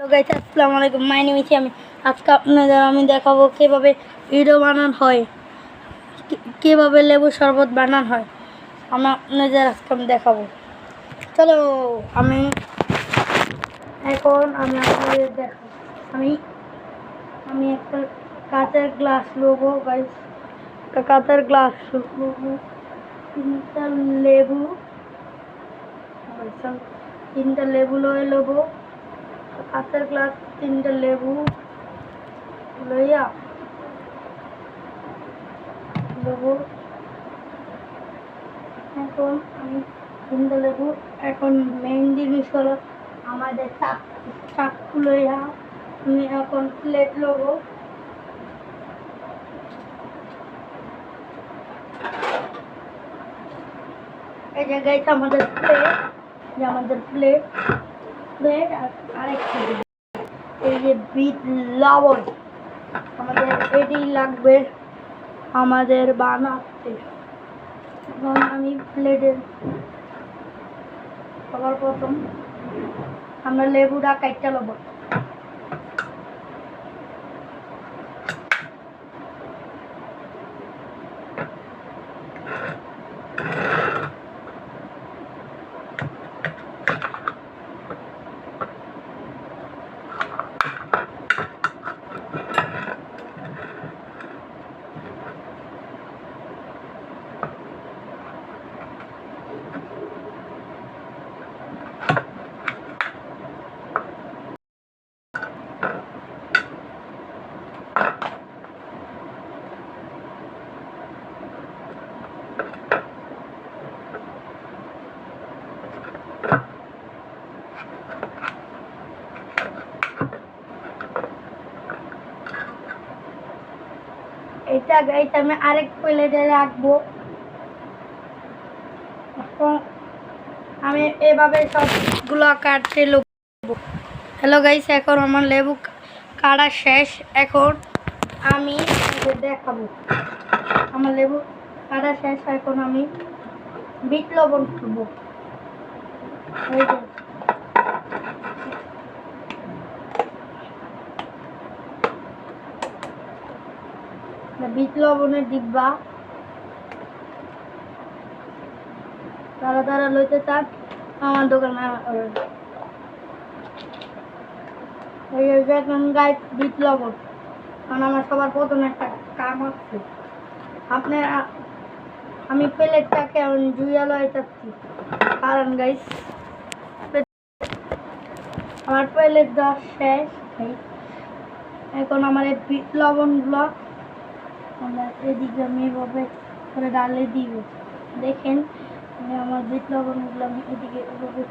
Hello guys, আসসালামু আলাইকুম। My name is আমি। আজকে আমি দেখাবো কিভাবে ভিডিও বানানো হয়, কিভাবে লেবু শরবত বানানো হয়। আজকে আমি দেখাবো। চলো আপনাদের দেখাবো। আমি একটা কাঁচের গ্লাস নেবো গাইস। একটা কাঁচের গ্লাস নেবো, তিনটা লেবু লয়ে নেবো। কাঁচের গ্লাস তিনটা লেবু লইয়া লেবু এখন আমি তিনটা লেবু। এখন মেইন জিনিস হলো আমাদের চাকু লইয়া আমি এখন প্লেট লবো। এই জায়গায় আমাদের প্লেট আর আরেকটা এই যে বিট লবণ আমাদের এটি লাগবে আমাদের বানাতে। এখন আমি প্লেটের সবার প্রথম আমরা লেবুটা কাটতে লব। এটা আমি আরেক প্লেটে রাখবো। আমি এভাবে সবগুলো কাটতে লব। হ্যালো গাইস, এখন আমার লেবু কাটা শেষ। এখন আমি দেখাবো আমার লেবু কাটা শেষ। এখন আমি বিট লবণ খাবো। বিট লবণের ডিব্বা তারা লইতে চান আমার দোকানে গাইড বিট লবণ। কারণ আমার সবার প্রথমে একটা কাম আছে। আমি প্লেটটাকে জুইয়া লইতেছি, কারণ গাইস আমার প্লেট দেওয়া শেষ। এখন আমার এই বিট লবণগুলো আমরা এদিকে আমি এভাবে করে ডালে দিব। দেখেন আমার বিট লবণগুলো আমি এদিকে এভাবে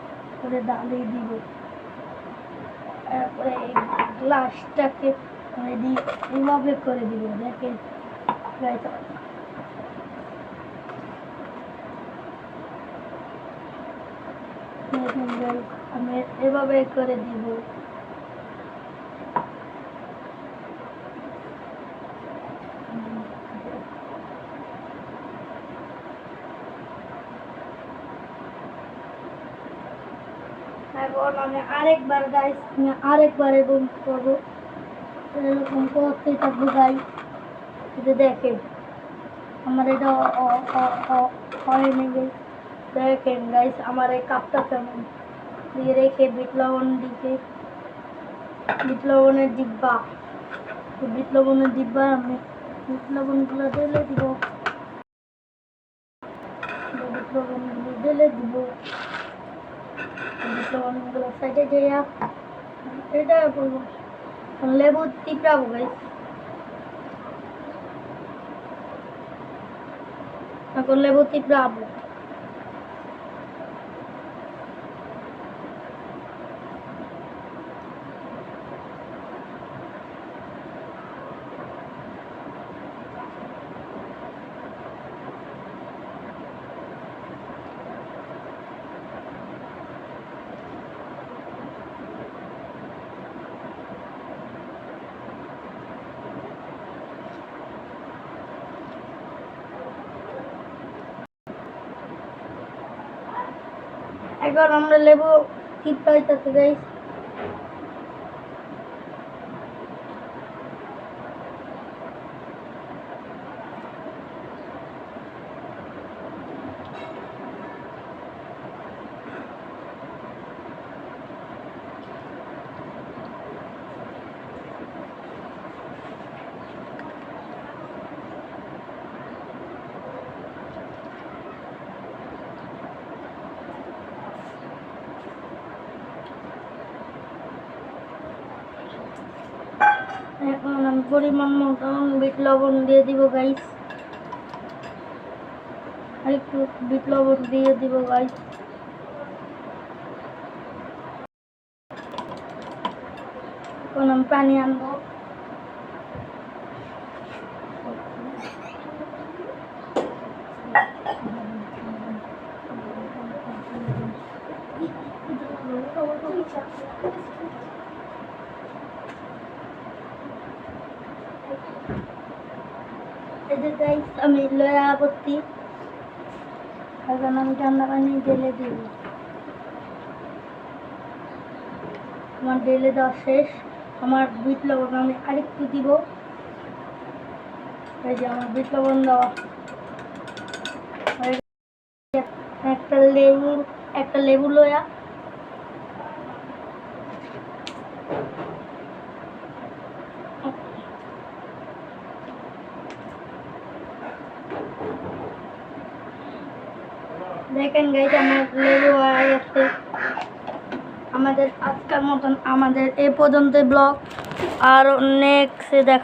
করে ডালে দিব। তারপরে এই গ্লাসটাকে এভাবে করে দিব। দেখেন আমি এভাবে করে দিব। এখন আমি আরেকবার এরকম করবো। এরকম করতে থাকবো গাইস। এটা দেখেন আমার এটা হয়নি গাইস। দেখেন গাইস আমার এই কাপটা কেমন দিয়ে রেখে বিট লবণের ডিব্বা আমি বিট লবণগুলো ঢেলে দিব। বিট লবণগুলো সাইডে দেয়া এটা বলবো লেবু টিপড়াবো গাইস। এখন লেবু টিপড়াবো। এখন আমরা লেবু টিপড়াইতেছি গাইস। এখন আমি পরিমাণ মতন বিট লবণ দিয়ে দিব গাইস। আর একটু বিট লবণ দিয়ে দিব গাইস। এখন আমি পানি আনবো। এই যে গাইস আমি লয়া করছি। এখন আমি ঠান্ডা পানি ঢেলে দিব। আমার ঢেলে দেওয়া শেষ। আমার বিট লবণ আমি আরেকটু দিব। এই যে আমার বিট লবণ দেওয়া। একটা লেবু লয়া দেখেন গাইস আমার লেবু হয়ে গেছে। আমাদের আজকের মতন আমাদের এই পর্যন্ত ব্লগ, আর নেক্সট দেখা